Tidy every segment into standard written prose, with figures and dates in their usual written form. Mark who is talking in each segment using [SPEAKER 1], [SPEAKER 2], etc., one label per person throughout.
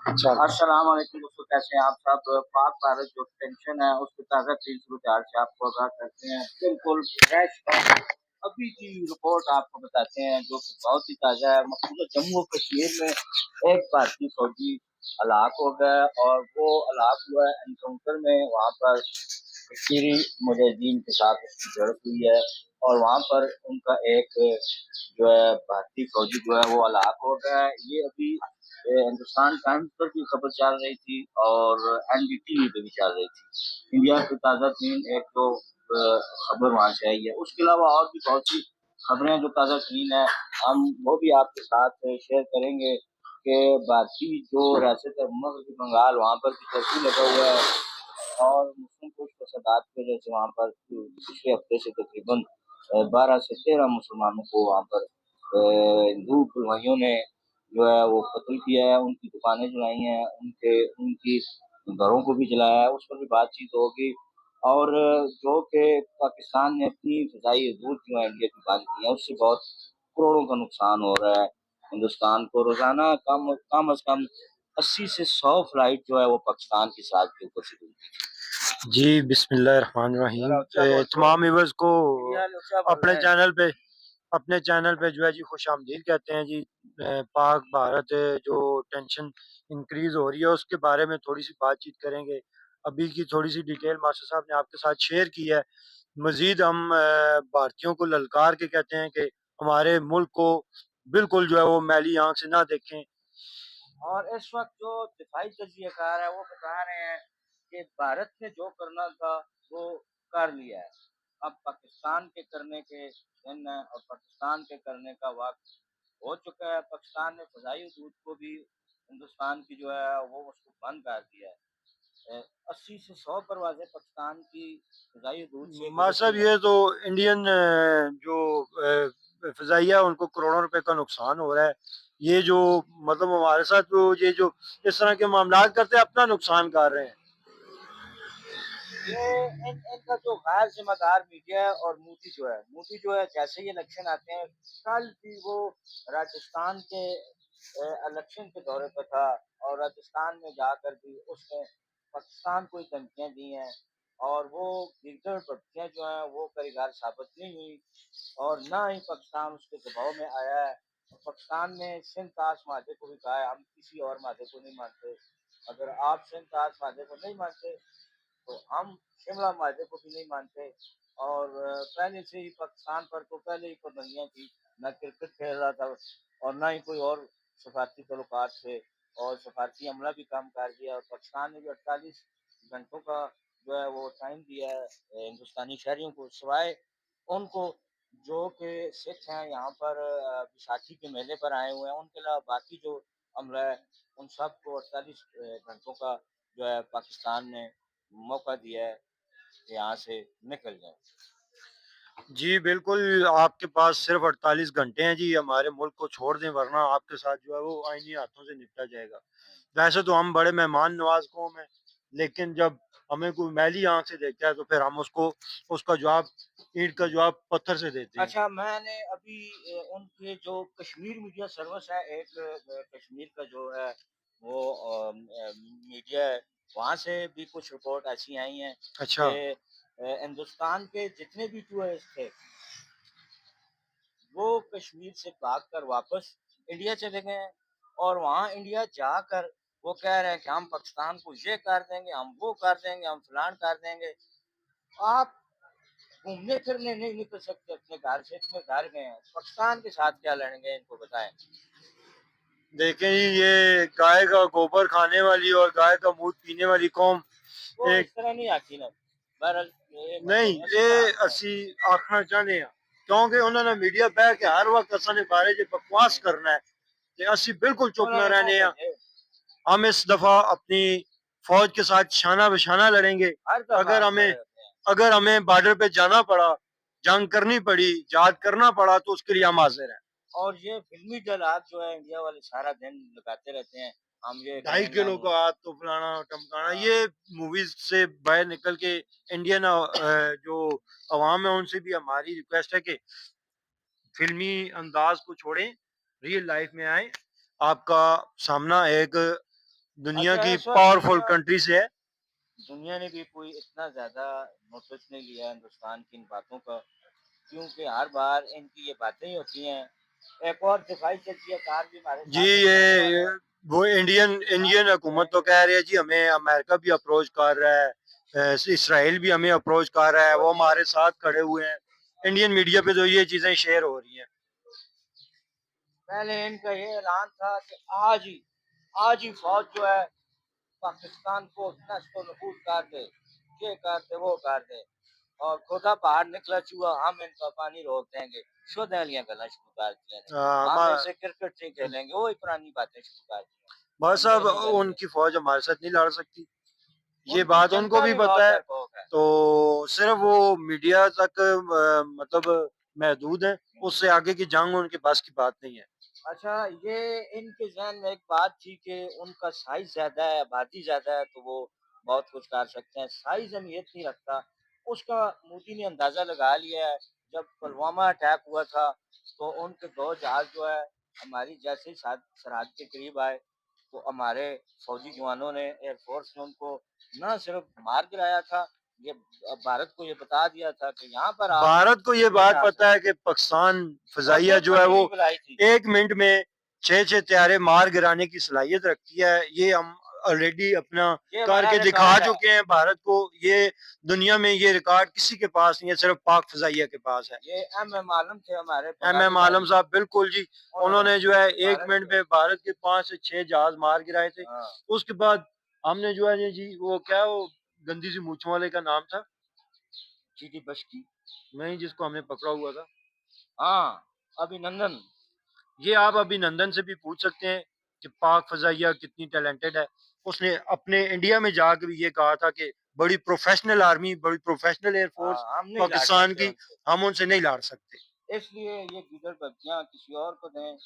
[SPEAKER 1] अच्छा।
[SPEAKER 2] अस्सलाम वालेकुम दोस्तों, कैसे हैं आप सब? पाक भारत जो टेंशन है उसके ताज़ा तरीन समाचार से आपको आगाह करते हैं। बिल्कुल फ्रेश और अभी की रिपोर्ट आपको बताते हैं जो कि बहुत ही ताज़ा है। मकबूजा जम्मू कश्मीर में एक भारतीय फौजी हलाक हो गया और वो हलाक हुआ है एनकाउंटर में। वहाँ पर कश्मीरी मुजाहिदीन के साथ उसकी झड़प हुई है और वहाँ पर उनका एक जो है भारतीय फौजी जो है वो हलाक हो गया है। ये अभी हिंदुस्तान टाइम्स पर भी खबर चल रही थी और एनडीटीवी पे भी चल रही थी। इंडिया की ताज़ा तरीन एक तो खबर वहाँ से आई है। उसके अलावा और भी बहुत सी खबरें जो ताज़ा तरीन है हम वो भी आपके साथ शेयर करेंगे कि भारतीय जो रियासत है मध्य बंगाल वहाँ पर भी कर्फ्यू लगा हुआ है और मुस्लिम कुछ फसादात की वजह से वहाँ पर पिछले हफ्ते से तकरीबन 12 से 13 मुसलमानों को वहाँ पर हिंदू भाइयों ने जो है वो कत्ल किया है, उनकी दुकानें जलाई हैं, उनके उनकी घरों को भी जलाया है। उस पर भी बातचीत होगी और जो कि पाकिस्तान ने अपनी फ़िज़ाई हदूद जो है इंडिया की बंद की है, उससे बहुत करोड़ों का नुकसान हो रहा है। हिंदुस्तान को रोज़ाना कम अज़ कम 80 से 100 फ्लाइट जो है वो पाकिस्तान की साथ के ऊपर से खुलती
[SPEAKER 1] जी, बिस्मिल्लाहिर्रहमानिर्रहीम।
[SPEAKER 2] है।
[SPEAKER 1] तमाम व्यूअर्स को
[SPEAKER 2] इंडिया ने क्या बोल
[SPEAKER 1] अपने
[SPEAKER 2] रहे हैं?
[SPEAKER 1] चैनल पे अपने चैनल पे जो है जी खुशामदीद कहते हैं जी। पाक भारत जो टेंशन इंक्रीज हो रही है उसके बारे में थोड़ी सी बातचीत करेंगे। अभी की थोड़ी सी डिटेल मास्टर साहब ने आपके साथ शेयर की है। मजीद हम भारतीयों को ललकार के कहते हैं कि हमारे मुल्क को बिल्कुल जो है वो मैली आंख से ना देखें।
[SPEAKER 2] और इस वक्त जो दिफाई तजज़ियाकार है वो बता रहे हैं कि भारत ने जो करना था वो कर लिया है। अब पाकिस्तान के करने के दिन है और पाकिस्तान के करने का वक्त हो चुका है। पाकिस्तान ने फ़िज़ाई हदूद को भी हिंदुस्तान की जो है वो उसको बंद कर दिया है। 80 से 100 परवाज़ें पाकिस्तान की फ़िज़ाई हदूद से
[SPEAKER 1] मास्टर
[SPEAKER 2] गुज़रती
[SPEAKER 1] साहब
[SPEAKER 2] हैं।
[SPEAKER 1] ये तो इंडियन जो फ़िज़ाइया उनको करोड़ों रुपए का नुकसान हो रहा है। ये जो मतलब हमारे साथ जो ये जो इस तरह के मामलात करते हैं अपना नुकसान कर रहे हैं।
[SPEAKER 2] ये इनका जो गैर ज़िम्मेदार मीडिया है और मोदी जो है जैसे ही इलेक्शन आते हैं, कल भी वो राजस्थान के इलेक्शन के दौरे पे था और राजस्थान में जाकर भी उसने पाकिस्तान को ही धमकियाँ दी हैं और वो गिरदड़ बत्तियाँ जो हैं वो कारीगर साबित नहीं हुई और ना ही पाकिस्तान उसके दबाव में आया है। और पाकिस्तान ने सिंध ताश माहे को भी कहा है हम किसी और माहे को नहीं मानते। अगर आप सिंध ताश माहे को नहीं मानते तो हम शिमला माहे को भी नहीं मानते और पहले से ही पाकिस्तान पर तो पहले ही पाबंदियां थी। ना क्रिकेट खेल रहा था और ना ही कोई और सफारती तल्लुकात थे और सफारती अमला भी काम कर दिया और पाकिस्तान ने भी 48 घंटों का जो है वो टाइम दिया है हिंदुस्तानी शहरियों को सिवाय उनको जो कि सिख हैं यहाँ पर बैसाखी के मेले पर आए हुए हैं। उनके अलावा बाकी जो अमला है उन सबको 48 घंटों का जो है पाकिस्तान ने मौका दिया है कि यहाँ से निकल जाए।
[SPEAKER 1] जी, बिल्कुल आपके पास सिर्फ़ 48 घंटे हैं जी हमारे मुल्क को छोड़ दें वरना आपके साथ जो है वो आईनी हाथों से निपटा जाएगा। वैसे तो हम बड़े मेहमान नवाज़ कौम हैं, लेकिन जब हमें कोई मैली आँख से देखता है तो फिर हम उसको उसका जवाब ईंट का जवाब पत्थर से देते हैं।
[SPEAKER 2] अच्छा, मैंने अभी उनके जो कश्मीर मीडिया सर्विस है, एक कश्मीर का जो है वो मीडिया है, वहाँ से भी कुछ रिपोर्ट ऐसी आई हैं
[SPEAKER 1] अच्छा।
[SPEAKER 2] कि हिंदुस्तान के जितने भी टूरिस्ट थे, वो कश्मीर से भागकर वापस इंडिया चले गए हैं और वहाँ इंडिया जाकर वो कह रहे हैं कि हम पाकिस्तान को ये कर देंगे, हम वो कर देंगे, हम फलान कर देंगे। आप घूमने फिरने नहीं निकल सकते अपने घर से, इतने घर गए हैं। पाकिस्तान के साथ क्या लड़ेंगे इनको बताएं।
[SPEAKER 1] देखें जी ये गाय का गोबर खाने वाली और गाय का दूध पीने वाली कौम
[SPEAKER 2] वो
[SPEAKER 1] एक
[SPEAKER 2] इस तरह नहीं आती ना। बहरहाल ये
[SPEAKER 1] नहीं
[SPEAKER 2] मतलब असली
[SPEAKER 1] ये
[SPEAKER 2] हाल है।
[SPEAKER 1] असी आखना चाहते हैं क्योंकि उन्होंने मीडिया बह के हर वक्त असां बारे च बकवास करना है ते असी बिल्कुल चुप न
[SPEAKER 2] उन्होंने
[SPEAKER 1] रहने
[SPEAKER 2] मौका
[SPEAKER 1] हैं।
[SPEAKER 2] दे
[SPEAKER 1] हम इस दफा अपनी फौज के साथ शाना बशाना लड़ेंगे।
[SPEAKER 2] हर दफा
[SPEAKER 1] अगर
[SPEAKER 2] हम
[SPEAKER 1] हमें
[SPEAKER 2] खड़े होते हैं
[SPEAKER 1] अगर हमें बॉर्डर पे जाना पड़ा, जंग करनी पड़ी, जहाद करना पड़ा तो उसके लिए हम हाजिर हैं।
[SPEAKER 2] और ये फिल्मी जलाद जो है इंडिया वाले सारा दिन लगाते रहते हैं। हम ये
[SPEAKER 1] 2.5
[SPEAKER 2] करेंगे
[SPEAKER 1] किलो
[SPEAKER 2] हम
[SPEAKER 1] का हाथ तो फलाना टमकाना
[SPEAKER 2] हाँ।
[SPEAKER 1] ये मूवीज से बाहर निकल के इंडियन जो अवाम है उनसे भी हमारी रिक्वेस्ट है कि फिल्मी अंदाज को छोड़ें, रियल लाइफ में आए। आपका सामना एक दुनिया
[SPEAKER 2] अच्छा
[SPEAKER 1] की
[SPEAKER 2] इस वक्त
[SPEAKER 1] पावरफुल कंट्री से है।
[SPEAKER 2] दुनिया ने भी कोई इतना ज्यादा नोटिस नहीं लिया हिंदुस्तान की इन बातों का, क्योंकि हर बार इनकी ये बातें ही होती हैं। एक और दिखाई चलती है, कार भी हमारे
[SPEAKER 1] जी
[SPEAKER 2] साथ एक रहने वाले
[SPEAKER 1] ये
[SPEAKER 2] हैं।
[SPEAKER 1] वो इंडियन
[SPEAKER 2] आप
[SPEAKER 1] इंडियन
[SPEAKER 2] कुछ
[SPEAKER 1] हुकूमत तो
[SPEAKER 2] कहेंगे?
[SPEAKER 1] कह रही है जी, हमें अमेरिका भी अप्रोच कर रहा है, इसराइल भी हमें अप्रोच कर रहा है, वो हमारे साथ खड़े हुए हैं। इंडियन मीडिया पे तो ये चीजें शेयर हो रही हैं।
[SPEAKER 2] पहले इनका ये ऐलान था कि आज ही फौज जो है पाकिस्तान को नष्ट नबूद कर दे, ये कर दे वो कर दे, और खुदा बाहर निकला चूहा हम इनका पानी रोक देंगे। शुद्धियां गला शुरू कर दिया ने, हम
[SPEAKER 1] मा-
[SPEAKER 2] ऐसे क्रिकेट नहीं खेलेंगे, वही पुरानी बातें शुरू कर दी।
[SPEAKER 1] बस
[SPEAKER 2] हम ये
[SPEAKER 1] अब
[SPEAKER 2] नहीं करेंगे।
[SPEAKER 1] उनकी फौज हमारे साथ नहीं लड़ सकती, ये
[SPEAKER 2] उनकी
[SPEAKER 1] बात उनको
[SPEAKER 2] जनता
[SPEAKER 1] भी
[SPEAKER 2] भी बहुत
[SPEAKER 1] पता है।
[SPEAKER 2] डरपोक है।
[SPEAKER 1] तो सिर्फ वो मीडिया तक मतलब महदूद है, उससे आगे की जंग उनके पास की बात नहीं है।
[SPEAKER 2] अच्छा, ये इनके ज़हन में एक बात थी कि उनका साइज़ ज़्यादा है, आबादी ज़्यादा है, तो वो बहुत कुछ कर सकते हैं। साइज़ अहमियत नहीं रखता। उसका मोदी ने अंदाज़ा लगा लिया है। जब पुलवामा अटैक हुआ था, तो उनके 2 जहाज़ जो है, हमारी जैसे ही सरहद के करीब आए, तो हमारे फ़ौजी जवानों ने, एयरफ़ोर्स ने उनको ना सिर्फ़ मार गिराया था, ये भारत को ये बता दिया था कि यहाँ पर आप
[SPEAKER 1] भारत को ये
[SPEAKER 2] नहीं
[SPEAKER 1] बात
[SPEAKER 2] आ
[SPEAKER 1] पता है
[SPEAKER 2] सकते,
[SPEAKER 1] कि पाकिस्तान
[SPEAKER 2] और
[SPEAKER 1] फजाइया जो
[SPEAKER 2] खिदमत
[SPEAKER 1] है
[SPEAKER 2] भी
[SPEAKER 1] वो
[SPEAKER 2] नहीं बुलाई थी।
[SPEAKER 1] 1 मिनट में 6 6 त्यारे मार गिराने की सलाहियत रखती है। ये हम ऑलरेडी अपना
[SPEAKER 2] ये हमारा
[SPEAKER 1] करके दिखा
[SPEAKER 2] रिकॉर्ड है।
[SPEAKER 1] चुके हैं भारत को। ये दुनिया में ये रिकॉर्ड किसी के पास नहीं है, सिर्फ पाक फजाइया के पास है।
[SPEAKER 2] ये एम आलम थे हमारे
[SPEAKER 1] MM
[SPEAKER 2] पदाधिकारी,
[SPEAKER 1] आलम साहब बिल्कुल जी,
[SPEAKER 2] उन्होंने
[SPEAKER 1] उन्होंने जो है एक
[SPEAKER 2] भारत
[SPEAKER 1] मिनट
[SPEAKER 2] के,
[SPEAKER 1] में भारत के 5 से 6 जहाज मार गिराए थे।
[SPEAKER 2] हाँ,
[SPEAKER 1] उसके बाद हमने जो है जी, वो क्या वो गंदी सी मूछों वाले का नाम था,
[SPEAKER 2] जीडी बश्ती,
[SPEAKER 1] नहीं जिसको हमने पकड़ा हुआ था,
[SPEAKER 2] हाँ, अभिनंदन।
[SPEAKER 1] ये आप अभिनंदन से भी पूछ सकते हैं कि पाक फजाइया कितनी टैलेंटेड है। उसने अपने इंडिया में जाकर भी ये कहा था कि बड़ी प्रोफेशनल आर्मी, बड़ी प्रोफेशनल एयरफोर्स
[SPEAKER 2] हम नहीं लड़
[SPEAKER 1] पाकिस्तान
[SPEAKER 2] सकते
[SPEAKER 1] की,
[SPEAKER 2] उनसे,
[SPEAKER 1] हम उनसे नहीं लड़ सकते।
[SPEAKER 2] इसलिए ये गिदड़ बच्चियां किसी और को दें।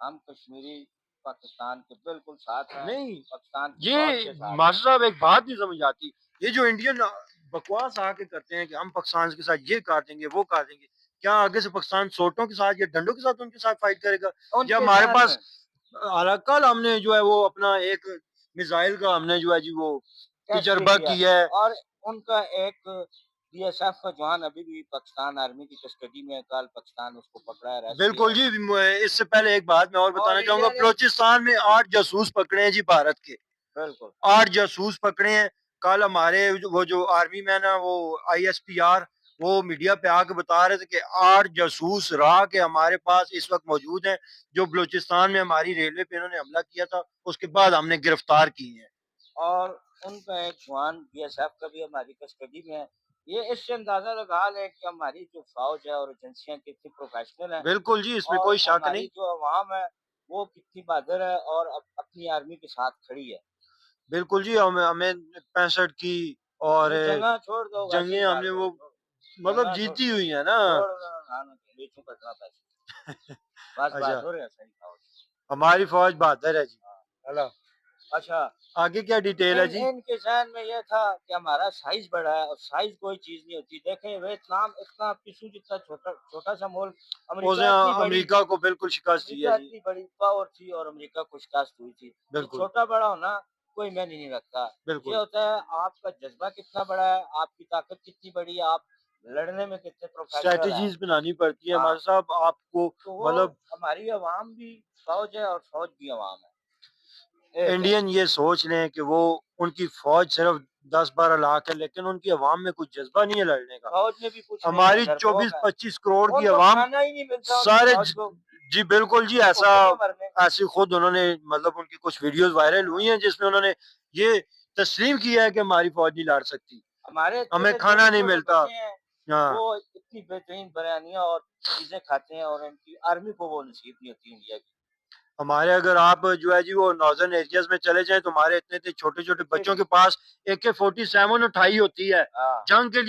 [SPEAKER 2] हम कश्मीरी पाकिस्तान के बिल्कुल साथ हैं,
[SPEAKER 1] नहीं,
[SPEAKER 2] पाकिस्तान की फौज
[SPEAKER 1] ये
[SPEAKER 2] के साथ हैं।
[SPEAKER 1] मास्टर साहब एक बात नहीं समझ आती, ये जो इंडियन बकवास आके करते हैं कि हम पाकिस्तान के साथ ये कर देंगे वो कर देंगे, क्या आगे से पाकिस्तान सोटों के साथ या डंडों के साथ उनके साथ फाइट करेगा? या
[SPEAKER 2] उनके
[SPEAKER 1] हमारे
[SPEAKER 2] जहन
[SPEAKER 1] पास
[SPEAKER 2] में
[SPEAKER 1] कल हमने जो है वो अपना एक मिसाइल का हमने जो है जी वो
[SPEAKER 2] टेस्ट भी
[SPEAKER 1] तजर्बा
[SPEAKER 2] किया,
[SPEAKER 1] किया है।
[SPEAKER 2] और उनका एक बीएसएफ का जवान अभी भी पाकिस्तान आर्मी की कस्टडी में है। कल पाकिस्तान उसको पकड़ा है, अरेस्ट किया
[SPEAKER 1] बिल्कुल
[SPEAKER 2] है।
[SPEAKER 1] जी, इससे पहले एक बात मैं और
[SPEAKER 2] और
[SPEAKER 1] बताना चाहूंगा,
[SPEAKER 2] इंडिया ने,
[SPEAKER 1] बलोचिस्तान में 8 जासूस पकड़े हैं जी भारत के,
[SPEAKER 2] बिल्कुल,
[SPEAKER 1] 8 जासूस पकड़े हैं। कल हमारे वो जो आर्मी मैन है वो ISPR, वो मीडिया पे आके बता रहे थे कि 8 जासूस रहा के हमारे पास इस वक्त मौजूद हैं, जो बलूचिस्तान में हमारी रेलवे पे इन्होंने हमला किया था, उसके बाद हमने गिरफ्तार किए हैं।
[SPEAKER 2] और उनका एक जवान बीएसएफ का भी हमारी कस्टडी में है। ये इससे अंदाजा लगा लें कि हमारी जो फौज है और एजेंसियां कितनी प्रोफेशनल हैं,
[SPEAKER 1] बिल्कुल जी, इसमें
[SPEAKER 2] और
[SPEAKER 1] कोई शक
[SPEAKER 2] हमारी
[SPEAKER 1] नहीं।
[SPEAKER 2] जो अवाम है वो कितनी बहादुर है और अपनी आर्मी के साथ खड़ी है।
[SPEAKER 1] बिल्कुल जी, हमें हमें 65 की और
[SPEAKER 2] ये जगह छोड़ दो, वैसे ही
[SPEAKER 1] जंगें
[SPEAKER 2] गाल
[SPEAKER 1] हमने वो
[SPEAKER 2] दो,
[SPEAKER 1] मतलब
[SPEAKER 2] जगह छोड़
[SPEAKER 1] जीती हुई है ना।
[SPEAKER 2] छोड़ दो, हाँ ना, बेचूं कटरा पैसे, बस
[SPEAKER 1] अच्छा,
[SPEAKER 2] बहादुर है सही फौज।
[SPEAKER 1] हमारी फौज बहादुर है जी।
[SPEAKER 2] हाँ।
[SPEAKER 1] हेलो,
[SPEAKER 2] अच्छा,
[SPEAKER 1] आगे क्या डिटेल है
[SPEAKER 2] इन
[SPEAKER 1] जी?
[SPEAKER 2] इनके ज़हन में ये था कि हमारा साइज़ बड़ा है, और साइज़ कोई चीज़ नहीं होती। देखें वियतनाम इतना पिस्सू जितना छोटा-सा मुल्क,
[SPEAKER 1] उसने
[SPEAKER 2] अमेरिका इतनी बड़ी,
[SPEAKER 1] अमेरिका को बिल्कुल शिकस्त दी है
[SPEAKER 2] अमेरिका
[SPEAKER 1] जी।
[SPEAKER 2] इतनी बड़ी पावर थी और अमेरिका को शिकस्त हुई थी। ये
[SPEAKER 1] बिल्कुल,
[SPEAKER 2] छोटा-बड़ा होना कोई मायने नहीं रखता। ये
[SPEAKER 1] बिल्कुल।
[SPEAKER 2] होता है आपका जज़्बा कितना बड़ा है, आपकी ताकत कितनी बड़ी है, आप लड़ने में कितने प्रोफ़ेशनल हैं।
[SPEAKER 1] स्ट्रैटेजीज़ बनानी पड़ती है
[SPEAKER 2] हाँ,
[SPEAKER 1] मास्टर साहब आपको,
[SPEAKER 2] तो वो
[SPEAKER 1] मतलब
[SPEAKER 2] हमारी अवाम भी फ़ौज है और फ़ौज भी अवाम है, एक है।
[SPEAKER 1] इंडियन ये सोच लें कि वो उनकी फ़ौज सिर्फ़ 10-12 लाख है, लेकिन उनकी अवाम में कुछ जज़्बा नहीं है लड़ने का।
[SPEAKER 2] फ़ौज में भी कुछ नहीं है,
[SPEAKER 1] हमारी
[SPEAKER 2] डरपोक है।
[SPEAKER 1] 24-25 करोड़ की
[SPEAKER 2] उनको
[SPEAKER 1] अवाम
[SPEAKER 2] खाना ही नहीं मिलता उनकी
[SPEAKER 1] सारे
[SPEAKER 2] फ़ौज को,
[SPEAKER 1] जी बिल्कुल जी, ऐसा
[SPEAKER 2] भूखे नहीं मरने।
[SPEAKER 1] ऐसी खुद उन्होंने मतलब उनकी कुछ वीडियोज़ वायरल हुई हैं जिसमें उन्होंने ये तस्लीम किया है कि हमारी फ़ौज नहीं लड़ सकती,
[SPEAKER 2] हमारे
[SPEAKER 1] हमें
[SPEAKER 2] इतने
[SPEAKER 1] खाना नहीं
[SPEAKER 2] छोटे-छोटे
[SPEAKER 1] मिलता।
[SPEAKER 2] बच्चे हैं,
[SPEAKER 1] हाँ।
[SPEAKER 2] वो इतनी बेहतरीन बिरयानियाँ और चीज़ें खाते हैं, और इनकी आर्मी को वो नसीब नहीं होती इंडिया की।
[SPEAKER 1] हमारे अगर आप जो है जी वो नॉर्दर्न एरियाज़ में चले जाएँ तो हमारे इतने-इतने छोटे-छोटे बच्चों
[SPEAKER 2] फिर
[SPEAKER 1] के पास AK-47 उठाई होती है।
[SPEAKER 2] हाँ।
[SPEAKER 1] जंग के लिए